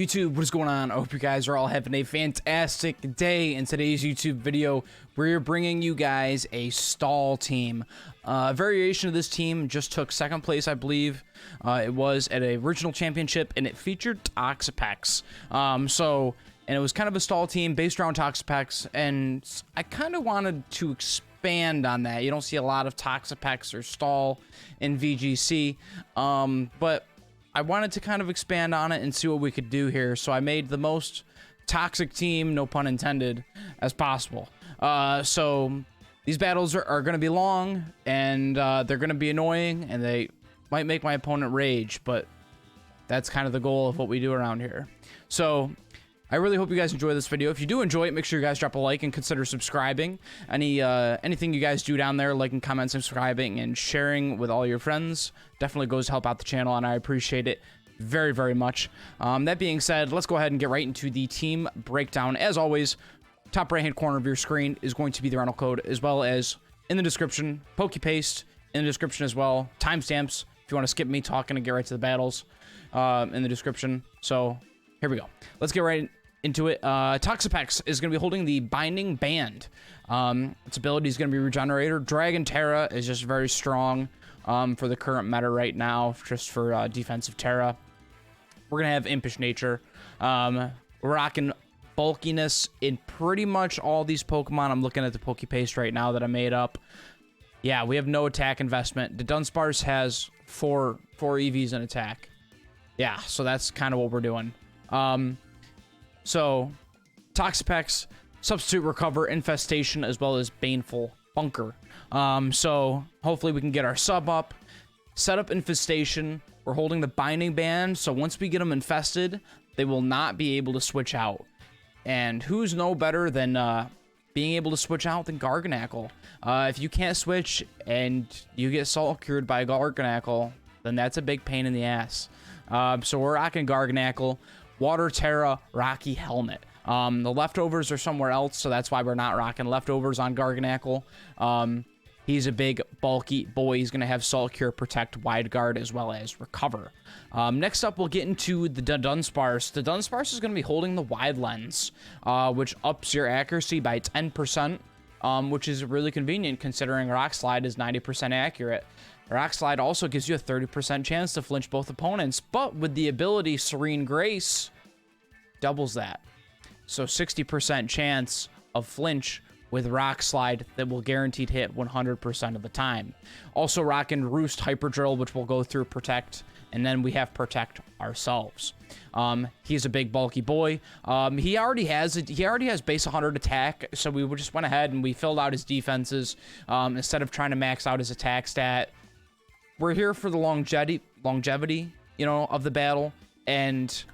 YouTube, what is going on? I hope you guys are all having a fantastic day. In today's YouTube video, we're bringing you guys a stall team. A variation of this team just took second place, I believe. It was at a regional championship, and it featured Toxapex. And it was kind of a stall team based around Toxapex, and I kind of wanted to expand on that. You don't see a lot of Toxapex or stall in VGC, but I wanted to kind of expand on it and see what we could do here. So I made the most toxic team, no pun intended, as possible. So these battles are going to be long, and they're going to be annoying, and they might make my opponent rage, but that's kind of the goal of what we do around here. So I really hope you guys enjoy this video. If you do enjoy it, make sure you guys drop a like and consider subscribing. Anything you guys do down there, liking, commenting, subscribing, and sharing with all your friends definitely goes to help out the channel, and I appreciate it very, very much. That being said, let's go ahead and get right into the team breakdown. As always, top right-hand corner of your screen is going to be the rental code, as well as in the description, PokePaste in the description as well. Timestamps if you want to skip me talking and get right to the battles in the description. So here we go. Let's get right into it. Toxapex is going to be holding the Binding Band. Its ability is going to be Regenerator. Dragon Terra is just very strong for the current meta right now, just for defensive Terra. We're going to have Impish Nature. We're rocking bulkiness in pretty much all these Pokemon. I'm looking at the PokePaste right now that I made up. Yeah, we have no attack investment. The Dunsparce has four EVs in attack. Yeah, so that's kind of what we're doing. So, Toxapex, Substitute Recover, Infestation, as well as Baneful Bunker. So, hopefully we can get our sub up. Set up Infestation. We're holding the Binding Band, so once we get them infested, they will not be able to switch out. And who's no better than being able to switch out than Garganacl? If you can't switch and you get Salt Cured by Garganacl, then that's a big pain in the ass. So we're rocking Garganacl. Water Terra, Rocky Helmet. The leftovers are somewhere else, so that's why we're not rocking leftovers on Garganacl. He's a big, bulky boy. He's going to have Salt Cure, Protect, Wide Guard, as well as Recover. Next up, we'll get into the Dunsparce. The Dunsparce is going to be holding the Wide Lens, which ups your accuracy by 10%, which is really convenient considering Rock Slide is 90% accurate. Rock Slide also gives you a 30% chance to flinch both opponents, but with the ability Serene Grace, doubles that. So 60% chance of flinch with Rock Slide that will guaranteed hit 100% of the time. Also rocking Roost Hyperdrill, which will go through Protect, and then we have Protect ourselves. He's a big bulky boy. He already has base 100 attack, so we just went ahead and we filled out his defenses instead of trying to max out his attack stat. We're here for the longevity, you know, of the battle, and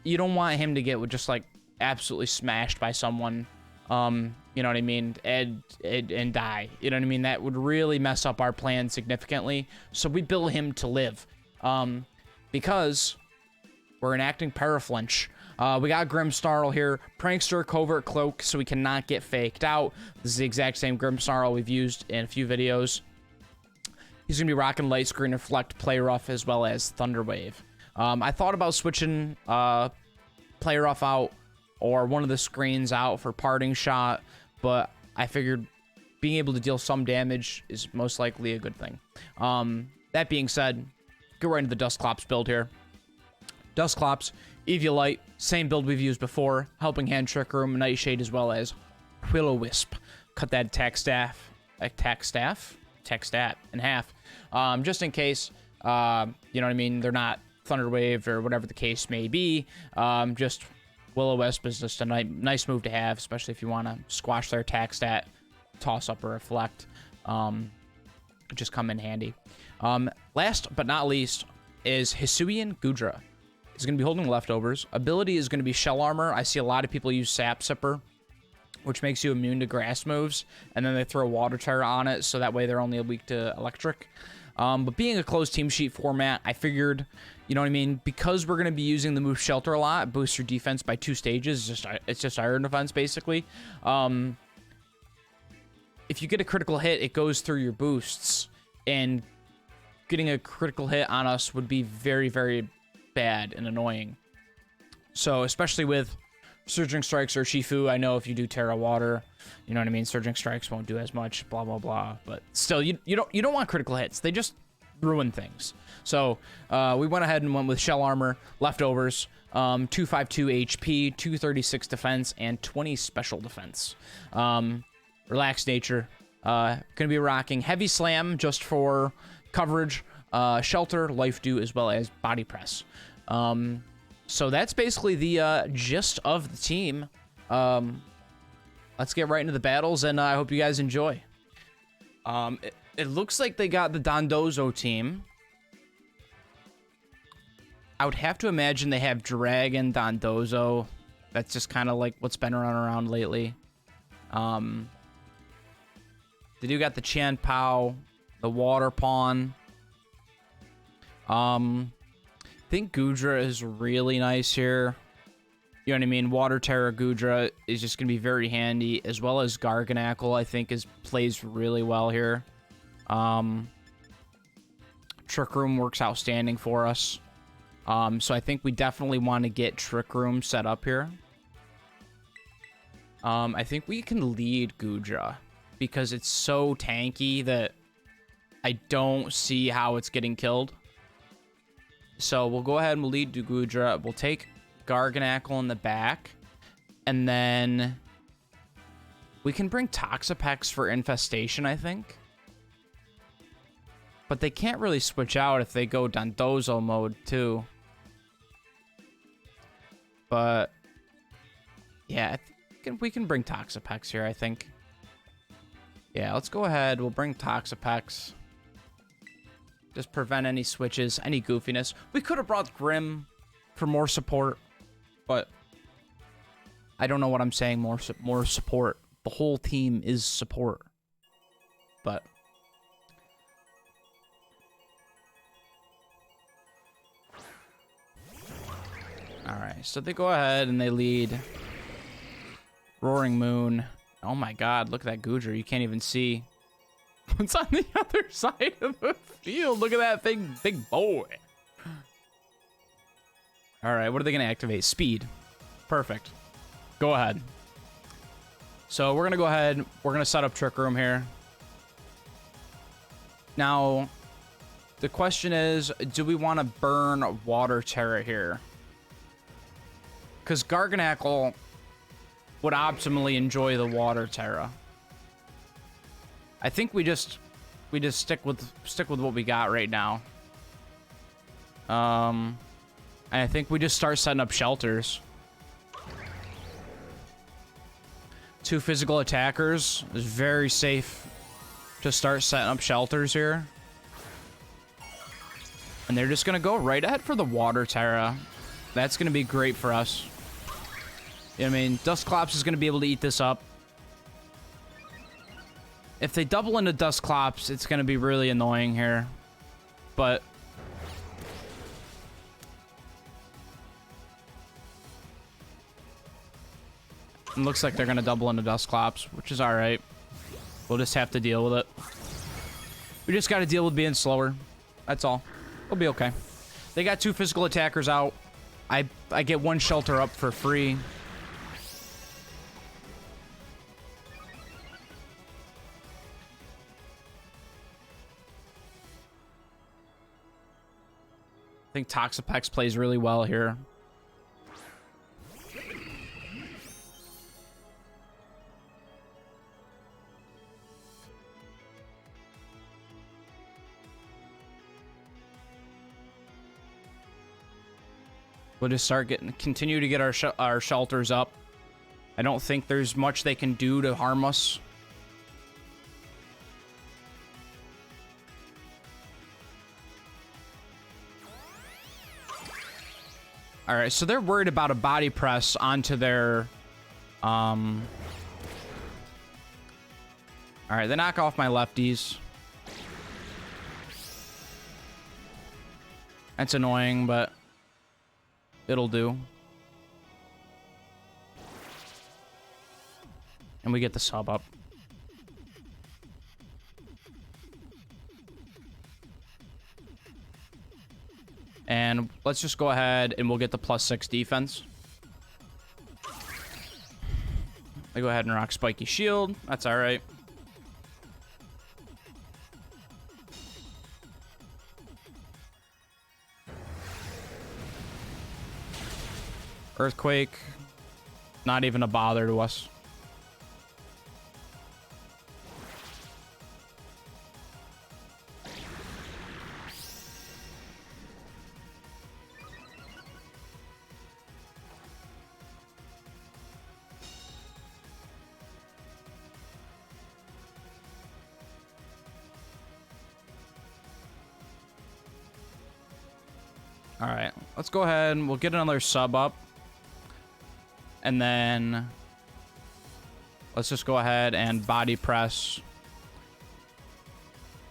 you don't want him to get just like absolutely smashed by someone, you know what I mean, and die. You know what I mean? That would really mess up our plan significantly. So we build him to live, because we're enacting Paraflinch. We got Grimmsnarl here, Prankster, Covert Cloak, so we cannot get faked out. This is the exact same Grimmsnarl we've used in a few videos. He's going to be rocking Light Screen, Reflect, Play Rough, as well as Thunder Wave. I thought about switching Play Rough out or one of the screens out for Parting Shot, but I figured being able to deal some damage is most likely a good thing. That being said, get right into the Dusclops build here. Dusclops, Eviolite, same build we've used before, Helping Hand, Trick Room, Nightshade, as well as Will-O-Wisp. Cut that attack stat in half, just in case, you know what I mean, they're not Thunder Wave or whatever the case may be. Just Will-O-Wisp is just a nice move to have, especially if you want to squash their attack stat, toss up or reflect. Just come in handy. Last but not least is Hisuian Goodra. He's going to be holding leftovers. Ability is going to be Shell Armor. I see a lot of people use Sap Sipper, which makes you immune to grass moves, and then they throw Water Terra on it, so that way they're only weak to electric. But being a closed team sheet format, I figured, you know what I mean, because we're going to be using the move Shelter a lot, boosts your defense by 2 stages, it's just Iron Defense, basically. If you get a critical hit, it goes through your boosts, and getting a critical hit on us would be very, very bad and annoying. So especially with Surging Strikes or Shifu, I know if you do Terra Water, you know what I mean, Surging Strikes won't do as much, blah blah blah. But still, you don't want critical hits. They just ruin things. So we went ahead and went with Shell Armor, Leftovers, 252 HP, 236 defense, and 20 special defense. Relaxed nature. Gonna be rocking Heavy Slam just for coverage, Shelter, Life Dew, as well as Body Press. So that's basically the gist of the team. Let's get right into the battles, and I hope you guys enjoy. It looks like they got the Dondozo team. I would have to imagine they have Dragon, Dondozo. That's just kind of like what's been around lately. They do got the Chanpao, the Water Pawn. I think Gudra is really nice here. You know what I mean? Water Terra Gudra is just going to be very handy, as well as Garganacl, I think, plays really well here. Trick Room works outstanding for us. So I think we definitely want to get Trick Room set up here. I think we can lead Gudra because it's so tanky that I don't see how it's getting killed. So we'll go ahead and we'll lead Gudra. We'll take Garganacl in the back. And then we can bring Toxapex for Infestation, I think. But they can't really switch out if they go Dondozo mode, too. But yeah, we can bring Toxapex here, I think. Yeah, let's go ahead. We'll bring Toxapex. Just prevent any switches, any goofiness. We could have brought Grim for more support, but I don't know what I'm saying. More support. The whole team is support. But all right, so they go ahead and they lead Roaring Moon. Oh my God, look at that Gudra. You can't even see what's on the other side of the field. Look at that big boy. All right, what are they going to activate? Speed. Perfect. Go ahead. So we're going to go ahead. We're going to set up Trick Room here. Now, the question is, do we want to burn Water Terra here? Because Garganacl would optimally enjoy the Water Terra. I think we just stick with what we got right now. And I think we just start setting up shelters. 2 physical attackers is very safe to start setting up shelters here. And they're just gonna go right ahead for the Water Terra. That's gonna be great for us. You know what I mean? Dusclops is gonna be able to eat this up. If they double into Dusclops, it's going to be really annoying here. But it looks like they're going to double into Dusclops, which is all right. We'll just have to deal with it. We just got to deal with being slower. That's all. We'll be okay. They got 2 physical attackers out. I get 1 shelter up for free. I think Toxapex plays really well here. We'll just continue to get our shelters up. I don't think there's much they can do to harm us. All right, so they're worried about a body press onto their, all right, they knock off my lefties. That's annoying, but it'll do. And we get the sub up. And let's just go ahead and we'll get the +6 defense. I go ahead and rock Spiky Shield. That's all right. Earthquake. Not even a bother to us. All right, let's go ahead and we'll get another sub up. And then let's just go ahead and body press.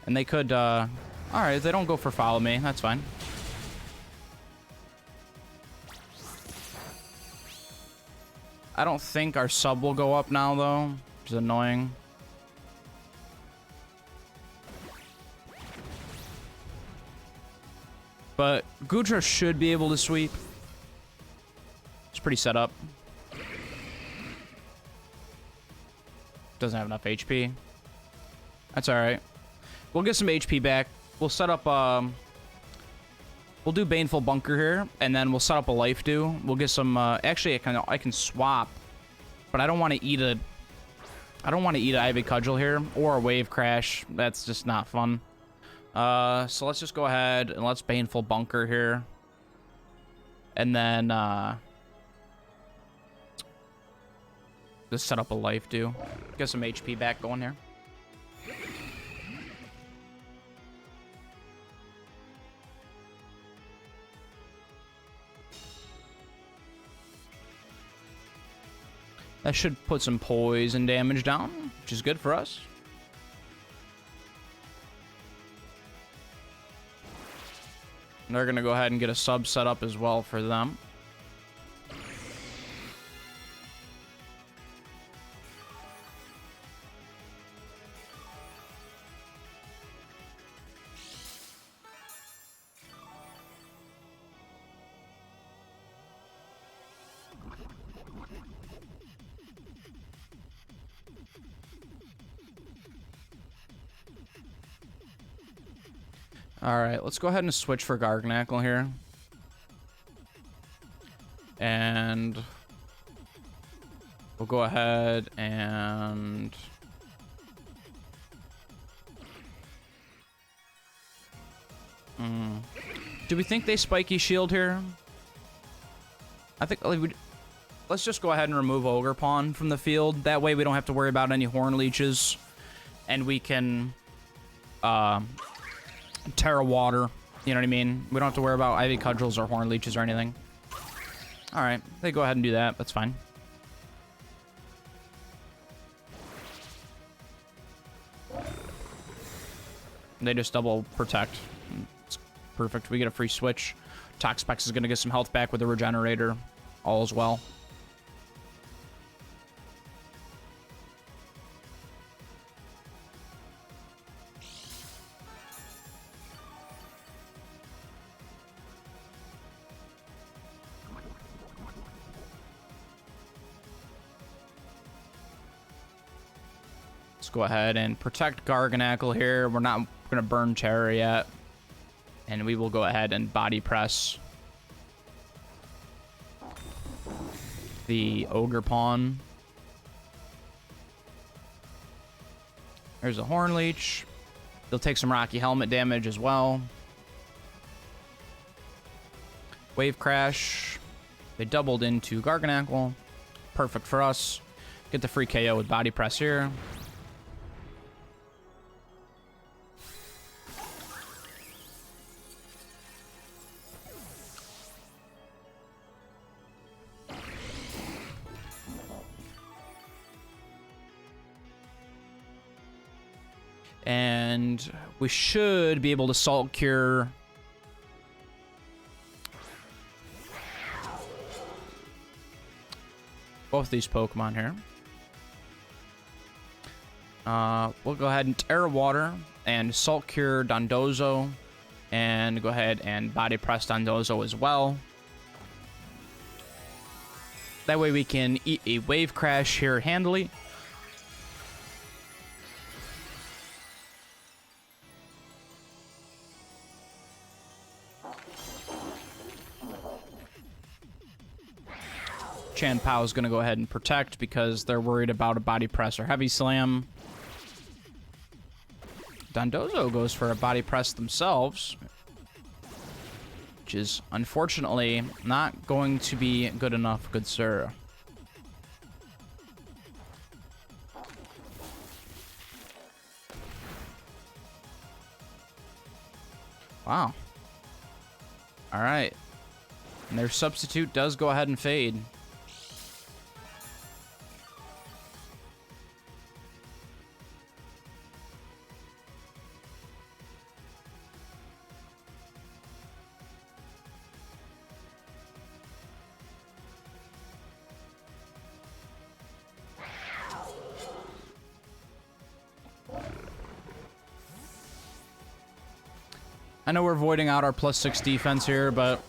And they could, all right, they don't go for follow me. That's fine. I don't think our sub will go up now, though, which is annoying. But Goodra should be able to sweep. It's pretty set up. Doesn't have enough HP. That's all right. We'll get some HP back. We'll set up, we'll do Baneful Bunker here, and then we'll set up a Life Dew. We'll get some, actually, I can swap, but I don't want to eat a, Ivy Cudgel here, or a Wave Crash. That's just not fun. So let's just go ahead and let's Baneful Bunker here. And then, just set up a Life Dew. Get some HP back going here. That should put some poison damage down, which is good for us. And they're going to go ahead and get a sub set up as well for them. All right, let's go ahead and switch for Garganackle here. And we'll go ahead and do we think they Spiky Shield here? I think let's just go ahead and remove Ogerpon from the field. That way we don't have to worry about any Horn Leeches, and we can Terra Water, you know what I mean? We don't have to worry about Ivy Cudgels or Horn Leeches or anything. Alright, they go ahead and do that. That's fine. They just double protect. It's perfect. We get a free switch. Toxapex is going to get some health back with the Regenerator. All as well. Let's go ahead and protect Garganackle here. We're not going to burn Terror yet. And we will go ahead and body press the Ogerpon. There's a Horn Leech. They'll take some Rocky Helmet damage as well. Wave Crash. They doubled into Garganackle. Perfect for us. Get the free KO with body press here. And we should be able to Salt Cure both these Pokemon here. We'll go ahead and Terra Water and Salt Cure Dondozo, and go ahead and Body Press Dondozo as well. That way we can eat a wave crash here handily. Chan Pao is going to go ahead and protect because they're worried about a body press or heavy slam. Dondozo goes for a body press themselves, which is unfortunately not going to be good enough, good sir. Wow. All right. And their substitute does go ahead and fade. I know we're voiding out our +6 defense here, but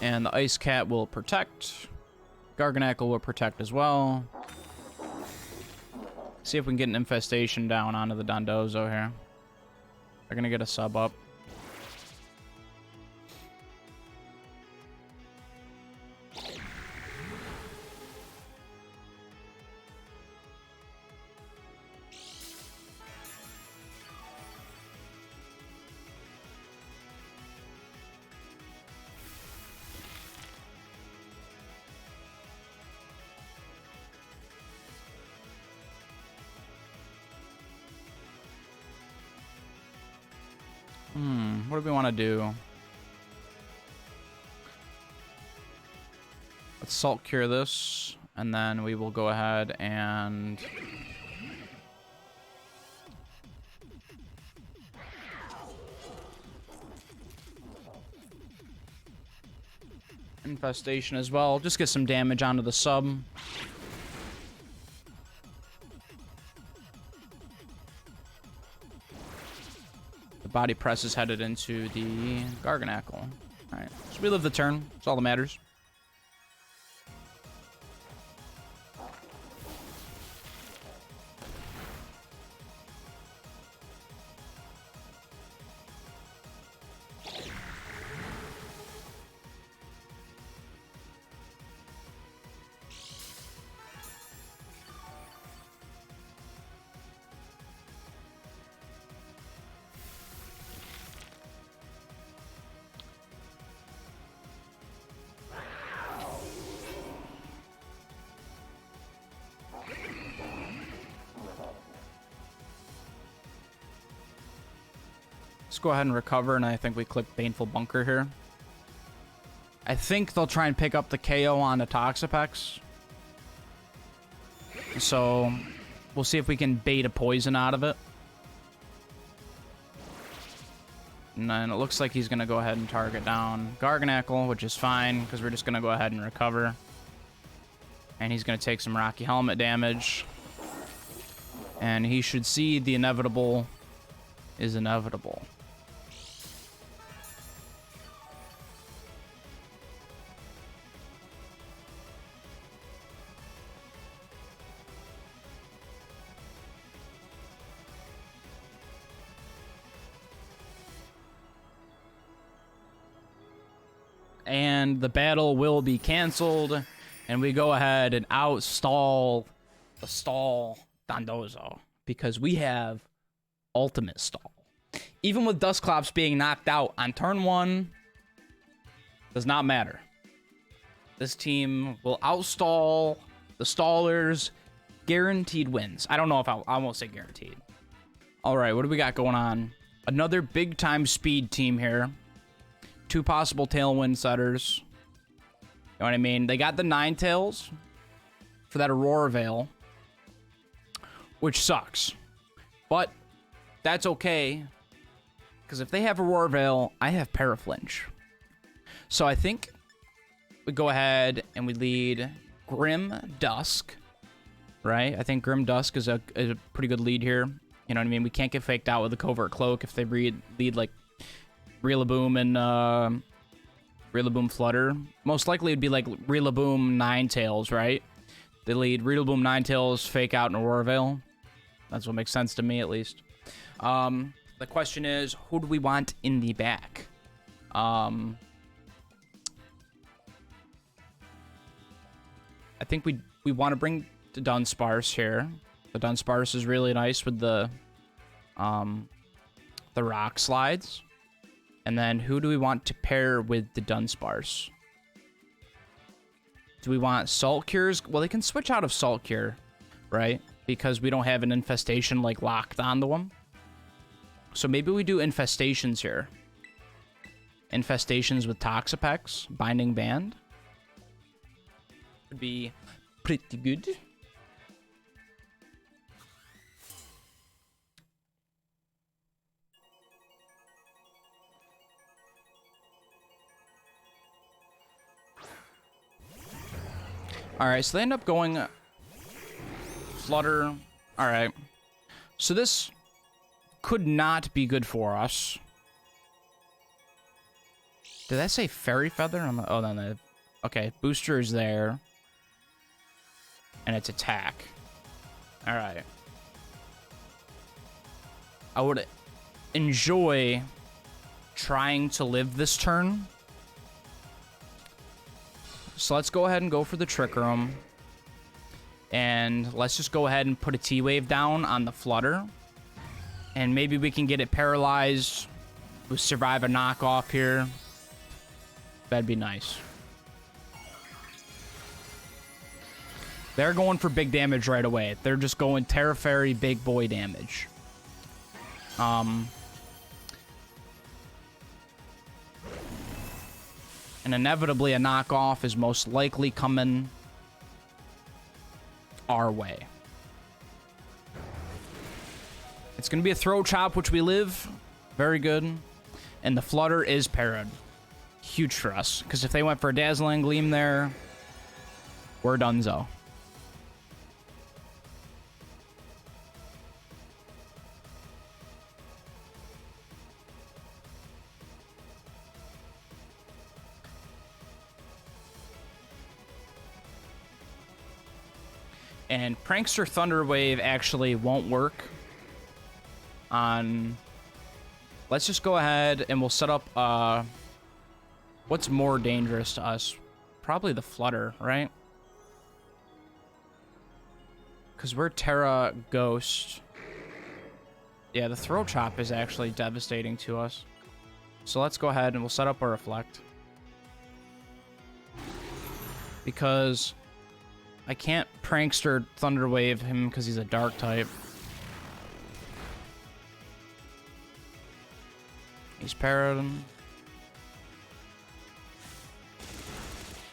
and the Ice Cat will protect. Garganackle will protect as well. See if we can get an infestation down onto the Dondozo here. They're gonna get a sub up. What do we want to do? Let's Salt Cure this, and then we will go ahead and Infestation as well. Just get some damage onto the sub. Body press is headed into the Garganackle. Alright, so we live the turn. That's all that matters. Let's go ahead and recover, and I think we click Baneful Bunker here. I think they'll try and pick up the KO on the Toxapex. So, we'll see if we can bait a poison out of it. And then it looks like he's going to go ahead and target down Garganackle, which is fine, because we're just going to go ahead and recover. And he's going to take some Rocky Helmet damage. And he should see the inevitable is inevitable. And the battle will be canceled, and we go ahead and outstall the stall Dondozo, because we have ultimate stall. Even with Dusclops being knocked out on turn 1, Does not matter. This team will outstall the stallers. Guaranteed wins. I don't know if I won't say guaranteed. All right, what do we got going on? Another big time speed team here. 2 possible tailwind setters. You know what I mean? They got the Ninetales for that Aurora Veil, which sucks. But that's okay, because if they have Aurora Veil, I have Paraflinch. So I think we go ahead and we lead Grim Dusk, right? I think Grim Dusk is a pretty good lead here. You know what I mean? We can't get faked out with a Covert Cloak if they lead like Rillaboom and Rillaboom Flutter. Most likely it'd be like Rillaboom Ninetales, right? They lead Rillaboom Ninetales, fake out, and Aurora Veil. That's what makes sense to me, at least. The question is, who do we want in the back? I think we want to bring the Dunsparce here. The Dunsparce is really nice with the rock slides. And then who do we want to pair with the Dunsparce? Do we want Salt Cures? Well, they can switch out of Salt Cure, right? Because we don't have an infestation like locked onto them. So maybe we do infestations here. Infestations with Toxapex, Binding Band. Would be pretty good. Alright, so they end up going Flutter. Alright. So this could not be good for us. Did that say Fairy Feather? Oh, no. Okay, Booster is there. And it's attack. Alright. I would enjoy trying to live this turn. So let's go ahead and go for the Trick Room. And let's just go ahead and put a T-Wave down on the Flutter. And maybe we can get it paralyzed. We survive a knockoff here. That'd be nice. They're going for big damage right away. They're just going Terra Fairy, big boy damage. And inevitably a knockoff is most likely coming our way. It's going to be a Throw Chop, which we live. Very good. And the Flutter is parried. Huge for us. Because if they went for a Dazzling Gleam there, we're donezo. And Prankster Thunderwave actually won't work on... Let's just go ahead and we'll set up... What's more dangerous to us? Probably the Flutter, right? Because we're Terra Ghost. Yeah, the Throw Chop is actually devastating to us. So let's go ahead and we'll set up a Reflect. Because... I can't Prankster Thunderwave him because he's a Dark type. He's parried him.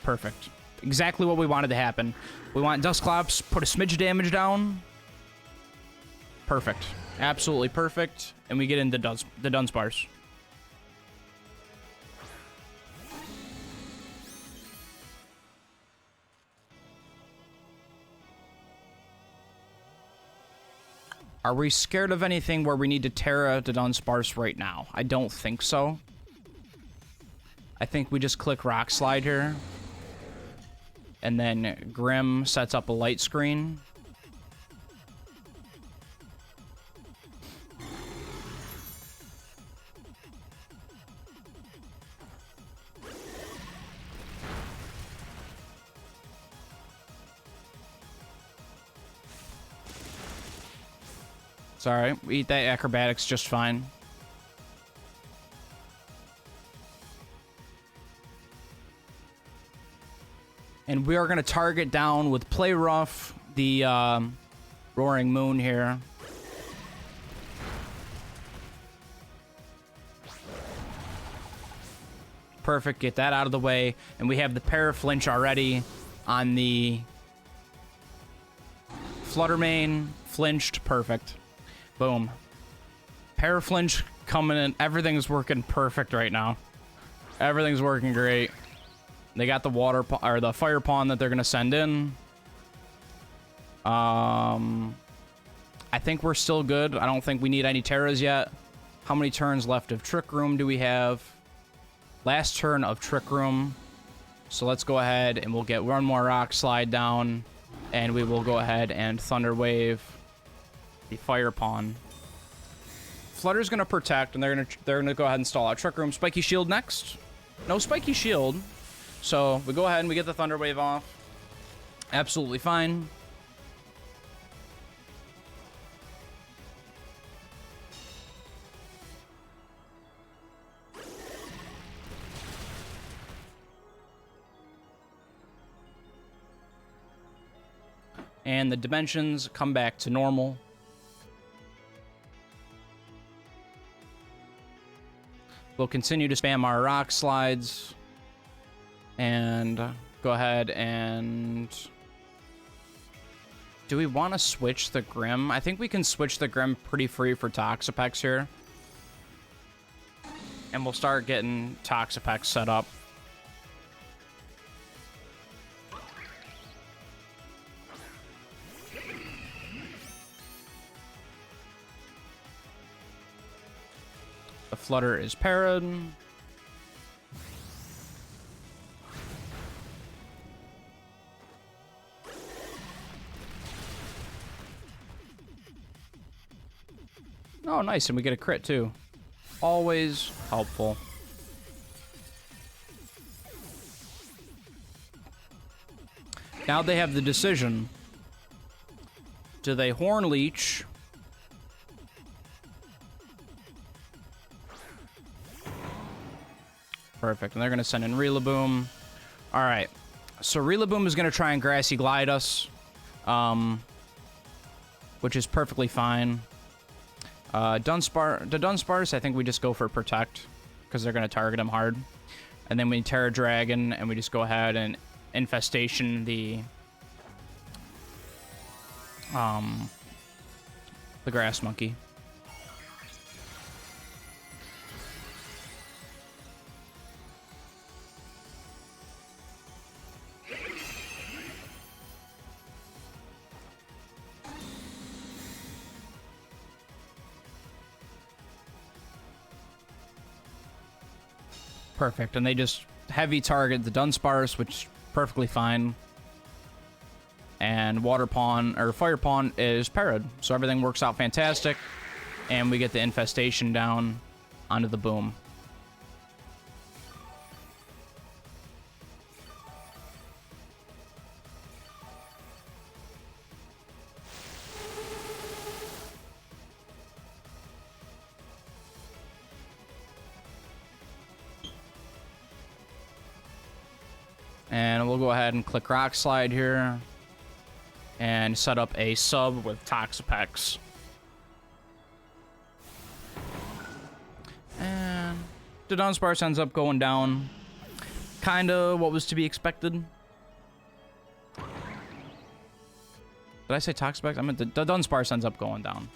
Perfect. Exactly what we wanted to happen. We want Dusclops, put a smidge of damage down. Perfect. Absolutely perfect. And we get into the Dunsparce. Are we scared of anything where we need to Terra the Dunsparce right now? I don't think so. I think we just click Rock Slide here. And then Grim sets up a light screen. Sorry, we eat that Acrobatics just fine. And we are going to target down with Play Rough the Roaring Moon here. Perfect, get that out of the way. And we have the Paraflinch already on the Fluttermane. Flinched, perfect. Boom. Paraflinch coming in. Everything's working perfect right now. Everything's working great. They got the water or the fire pawn that they're gonna send in. I think we're still good. I don't think we need any Terras yet. How many turns left of Trick Room do we have? Last turn of Trick Room. So let's go ahead and we'll get one more Rock Slide down, and we will go ahead and Thunder Wave the fire pawn. Flutter's gonna protect, and they're gonna go ahead and stall out Trick Room. Spiky Shield next. No Spiky Shield. So we go ahead and we get the Thunder Wave off. Absolutely fine. And the dimensions come back to normal. We'll continue to spam our rock slides. And go ahead and... Do we want to switch the Grim? I think we can switch the Grim pretty free for Toxapex here. And we'll start getting Toxapex set up. The Flutter is parried. Oh, nice, and we get a crit too. Always helpful. Now they have the decision. Do they Horn Leech? Perfect, and they're going to send in Rillaboom. All right, so Rillaboom is going to try and Grassy Glide us, which is perfectly fine. The Dunsparce, I think we just go for Protect, because they're going to target him hard. And then we Terra Dragon, and we just go ahead and Infestation the Grass Monkey. Perfect, and they just heavy target the Dunsparce, which is perfectly fine. And Water Pawn, or Fire Pawn, is parried, so everything works out fantastic. And we get the Infestation down onto the Boom. And we'll go ahead and click Rock Slide here. And set up a sub with Toxapex. And the Dunsparce ends up going down. Kinda what was to be expected. Did I say Toxapex? I meant the Dunsparce ends up going down.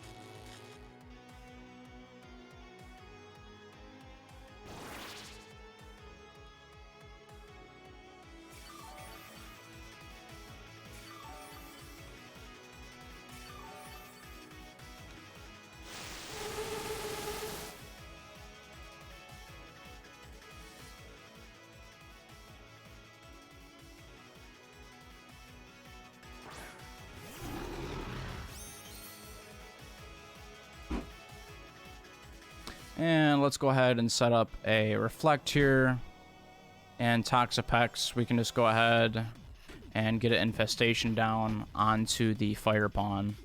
And let's go ahead and set up a Reflect here. And Toxapex, we can just go ahead and get an Infestation down onto the Fire Pawn.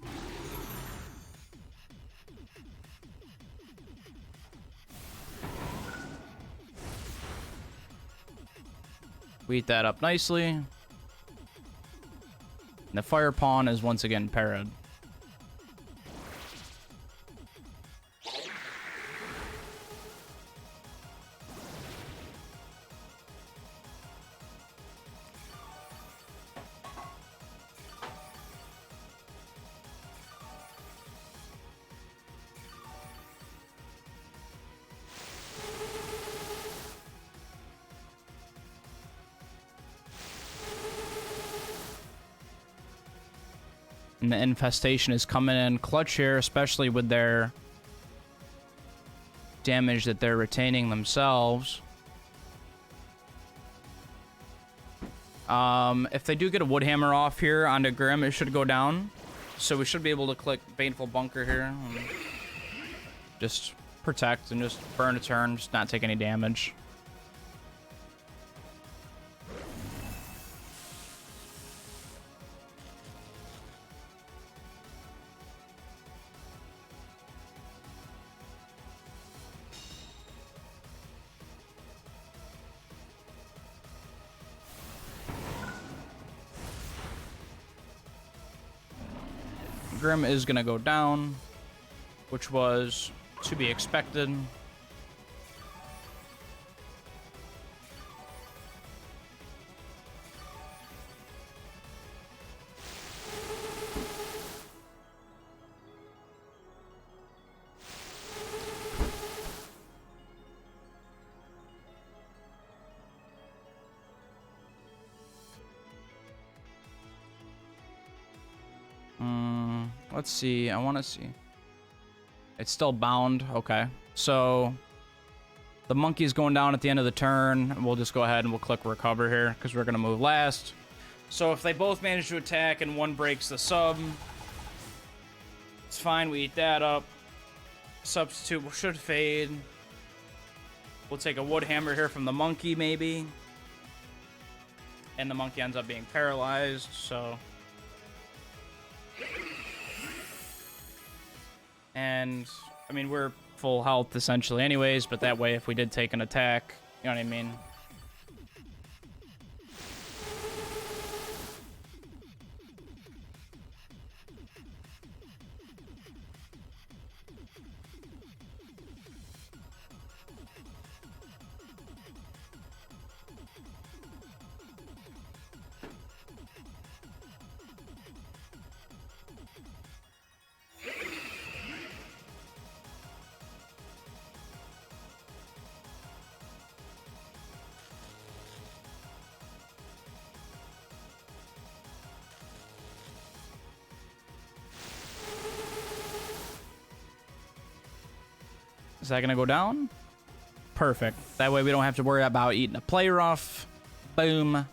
We eat that up nicely. The fire pawn is once again parried. And the infestation is coming in clutch here, especially with their damage that they're retaining themselves. If they do get a wood hammer off here onto Grim, it should go down. So we should be able to click Baneful Bunker here. Just protect and just burn a turn, just not take any damage. Grim is going to go down, which was to be expected. Let's see. I want to see. It's still bound. Okay. So the monkey's going down at the end of the turn. We'll just go ahead and we'll click recover here because we're going to move last. So if they both manage to attack and one breaks the sub, it's fine. We eat that up. Substitute should fade. We'll take a wood hammer here from the monkey maybe. And the monkey ends up being paralyzed. So... And, I mean, we're full health, essentially, anyways, but that way, if we did take an attack, you know what I mean? Is that going to go down? Perfect. That way we don't have to worry about eating a play rough. Boom.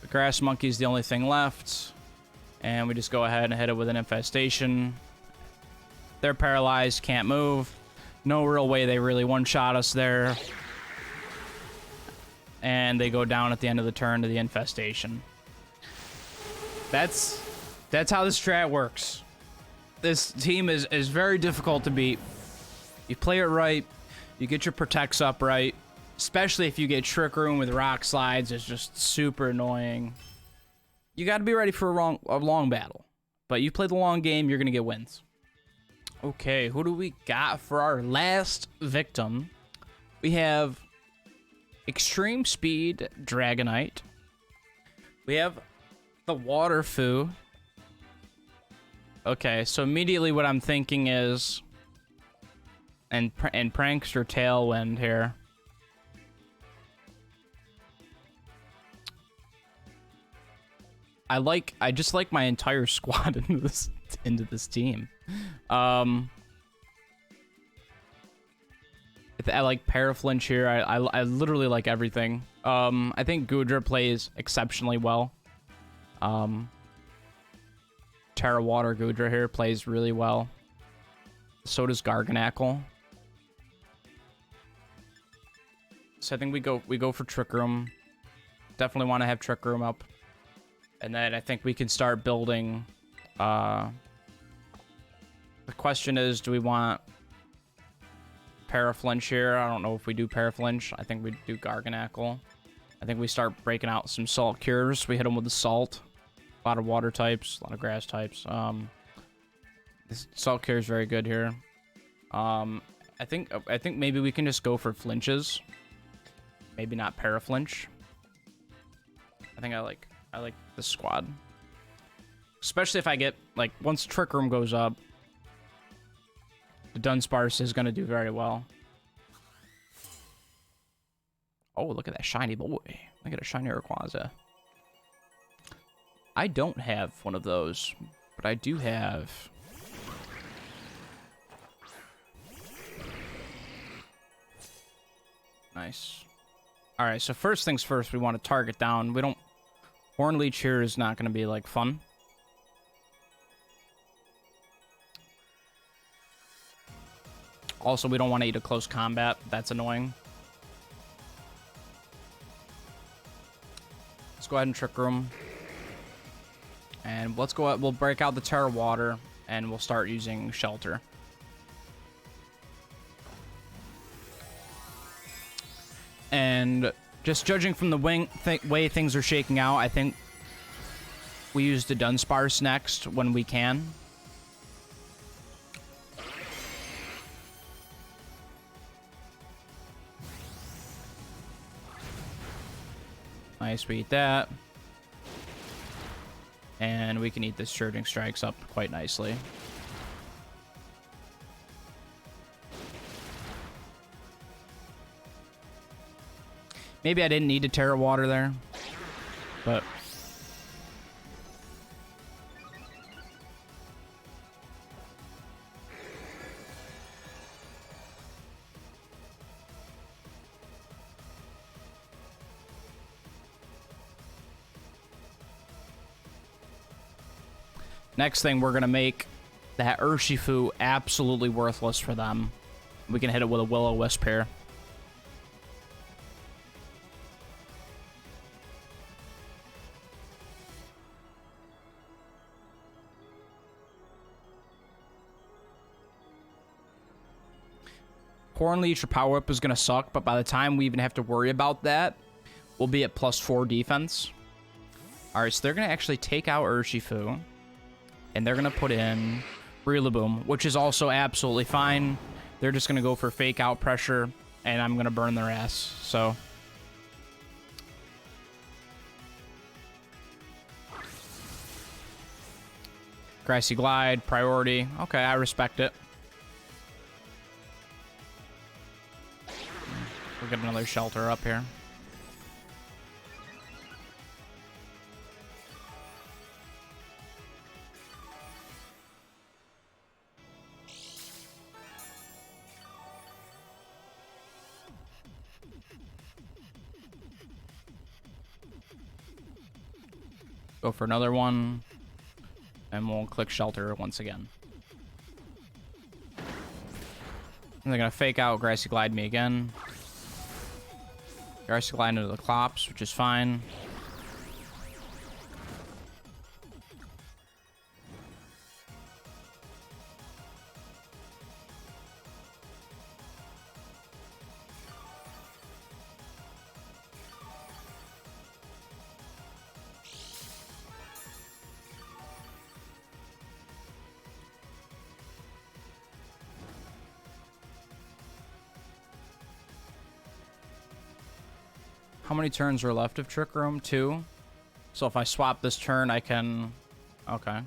The grass monkey's the only thing left. And we just go ahead and hit it with an infestation. They're paralyzed, can't move. No real way they really one-shot us there. And they go down at the end of the turn to the infestation. That's how this strat works. This team is very difficult to beat. You play it right, you get your protects up right, especially if you get Trick Room with rock slides. It's just super annoying. You got to be ready for a long battle. But you play the long game, you're going to get wins. Okay, who do we got for our last victim? We have Extreme Speed Dragonite. We have the Water Foo. Okay, so immediately what I'm thinking is, and Prankster Tailwind here. I just like my entire squad into this team. I like Paraflinch here. I literally like everything. I think Goodra plays exceptionally well. Terra Water Goodra here plays really well. So does Garganackle. So I think we go for Trick Room. Definitely want to have Trick Room up. And then I think we can start building. The question is, do we want Paraflinch here? I don't know if we do Paraflinch. I think we do Garganackle. I think we start breaking out some salt cures. We hit them with the salt. A lot of water types, a lot of grass types. This salt cure is very good here. I think maybe we can just go for flinches. Maybe not Paraflinch. I think I like this squad. Especially if I get, like, once Trick Room goes up, the Dunsparce is going to do very well. Oh, look at that shiny boy. Look at a shiny Rayquaza. I don't have one of those, but I do have... Nice. Alright, so first things first, we want to target down. We don't... Hornleech here is not going to be, like, fun. Also, we don't want to eat a close combat. That's annoying. Let's go ahead and Trick Room. And let's go out. We'll break out the Terra Water, and we'll start using Shelter. And just judging from the way things are shaking out, I think we use the Dunsparce next when we can. Nice, we eat that. And we can eat this Surging Strikes up quite nicely. Maybe I didn't need to Terra Water there, but... Next thing, we're going to make that Urshifu absolutely worthless for them. We can hit it with a Will-O-Wisp here. Hornleech or Power Whip is going to suck, but by the time we even have to worry about that, we'll be at +4 defense. Alright, so they're going to actually take out Urshifu. And they're going to put in Rillaboom, which is also absolutely fine. They're just going to go for fake out pressure, and I'm going to burn their ass. So... Grassy Glide, priority. Okay, I respect it. We'll get another Shelter up here. Go for another one. And we'll click Shelter once again. And they're going to fake out Grassy Glide me again. Grassy Glide into the Clops, which is fine. How many turns are left of Trick Room? 2. So if I swap this turn, I can... Okay.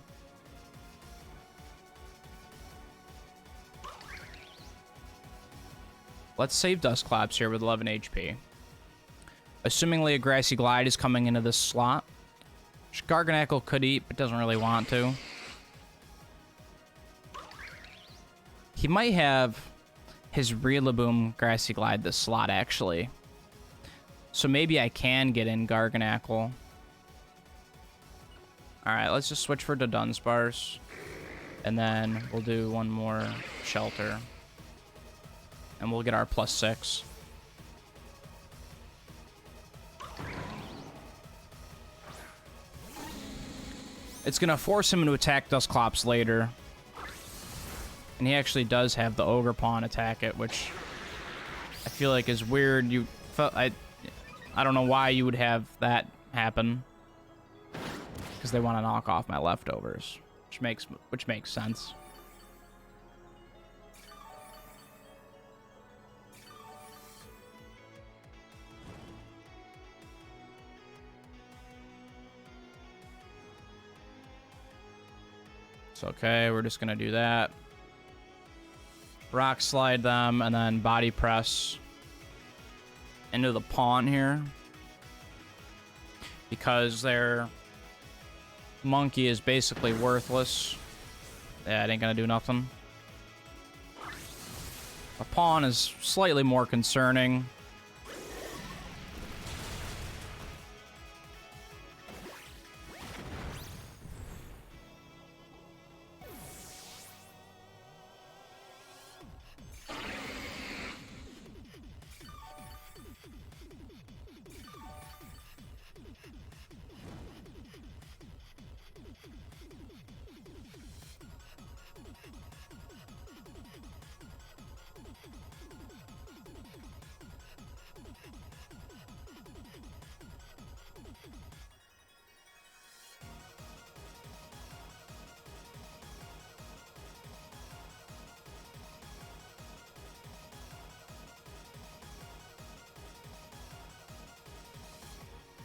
Let's save Dusclops here with 11 HP. Assumingly a Grassy Glide is coming into this slot. Which Garganacl could eat, but doesn't really want to. He might have his Rillaboom Grassy Glide this slot, actually. So maybe I can get in Garganacl. Alright, let's just switch for the Dunsparce. And then we'll do one more Shelter. And we'll get our +6. It's going to force him to attack Dusclops later. And he actually does have the Ogre Pawn attack it, which I feel like is weird. I don't know why you would have that happen. Because they want to knock off my leftovers, which makes sense. It's okay, we're just gonna do that. Rock slide them, and then body press into the pawn here. Because their monkey is basically worthless. Yeah, it ain't gonna do nothing. A pawn is slightly more concerning.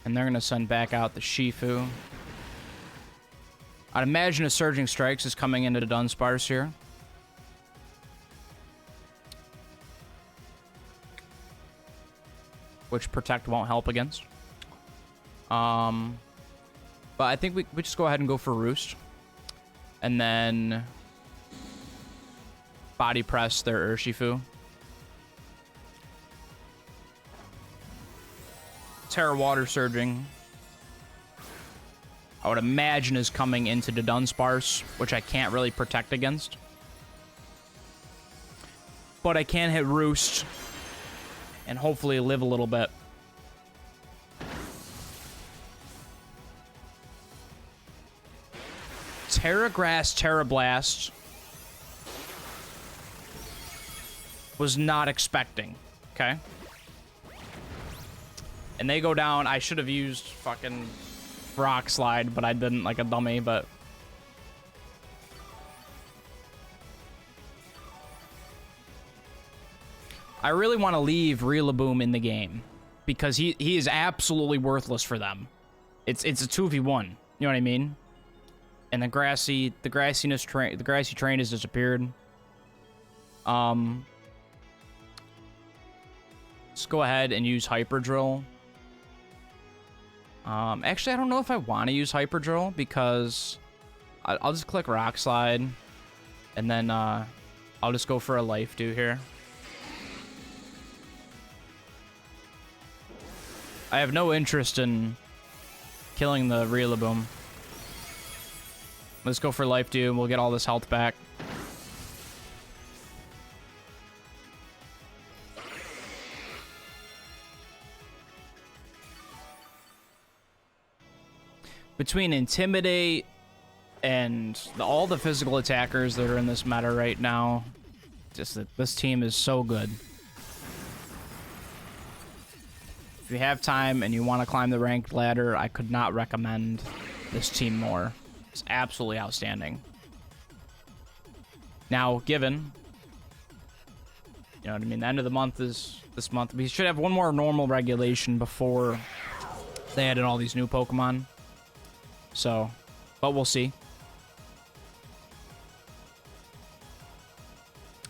And they're going to send back out the Shifu. I'd imagine a Surging Strikes is coming into the Dunsparce here. Which Protect won't help against. But I think we just go ahead and go for Roost. And then Body Press their Urshifu. Terra Water Surging, I would imagine, is coming into the Dunsparce, which I can't really protect against. But I can hit Roost and hopefully live a little bit. Terra Grass, Terra Blast was not expecting, okay? And they go down. I should have used fucking Rock Slide, but I didn't, like a dummy, but... I really want to leave Rillaboom in the game, because he is absolutely worthless for them. It's a 2v1, you know what I mean? And the grassy train has disappeared. Let's go ahead and use Hyper Drill. Actually, I don't know if I want to use Hyper Drill, because I'll just click Rock Slide, and then I'll just go for a Life Dew here. I have no interest in killing the Rillaboom. Let's go for Life Dew, and we'll get all this health back. Between Intimidate and all the physical attackers that are in this meta right now, just that this team is so good. If you have time and you want to climb the ranked ladder, I could not recommend this team more. It's absolutely outstanding. Now, given, you know what I mean, the end of the month is this month. We should have one more normal regulation before they added all these new Pokemon. So, but we'll see.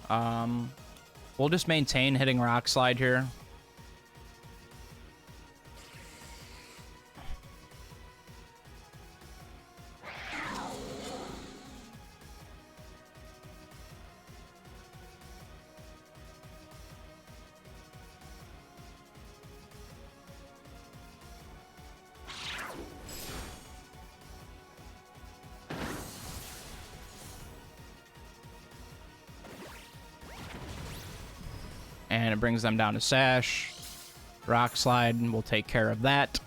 We'll just maintain hitting Rock Slide here. And it brings them down to Sash. Rock Slide, and we'll take care of that.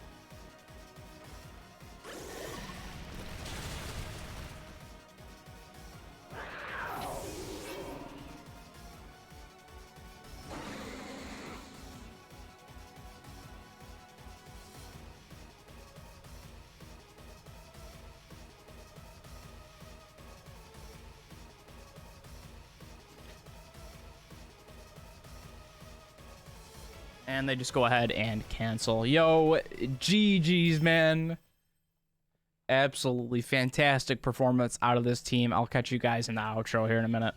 And they just go ahead and cancel. Yo, GG's, man. Absolutely fantastic performance out of this team. I'll catch you guys in the outro here in a minute.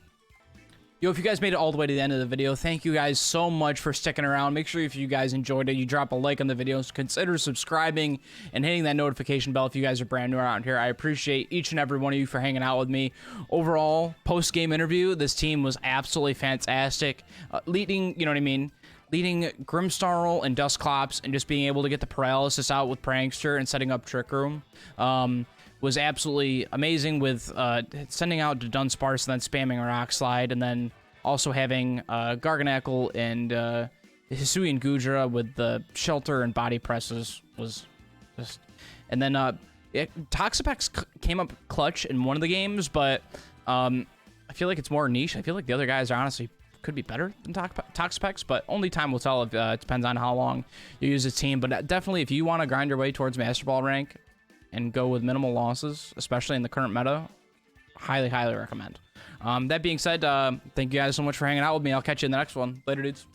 Yo, if you guys made it all the way to the end of the video, thank you guys so much for sticking around. Make sure if you guys enjoyed it, you drop a like on the video. Consider subscribing and hitting that notification bell if you guys are brand new around here. I appreciate each and every one of you for hanging out with me. Overall, post-game interview, this team was absolutely fantastic. Leading, you know what I mean? Leading Grimstarl and Dusclops and just being able to get the paralysis out with Prankster and setting up Trick Room was absolutely amazing, with sending out to Dunsparce and then spamming a Rock Slide, and then also having Garganacl and Hisuian Gudra with the Shelter and Body Presses was just... And then Toxapex came up clutch in one of the games, but I feel like it's more niche. I feel like the other guys are honestly could be better than Toxapex, but only time will tell. If it depends on how long you use the team. But definitely, if you want to grind your way towards Master Ball rank and go with minimal losses, especially in the current meta, highly recommend. That being said, thank you guys so much for hanging out with me. I'll catch you in the next one. Later, dudes.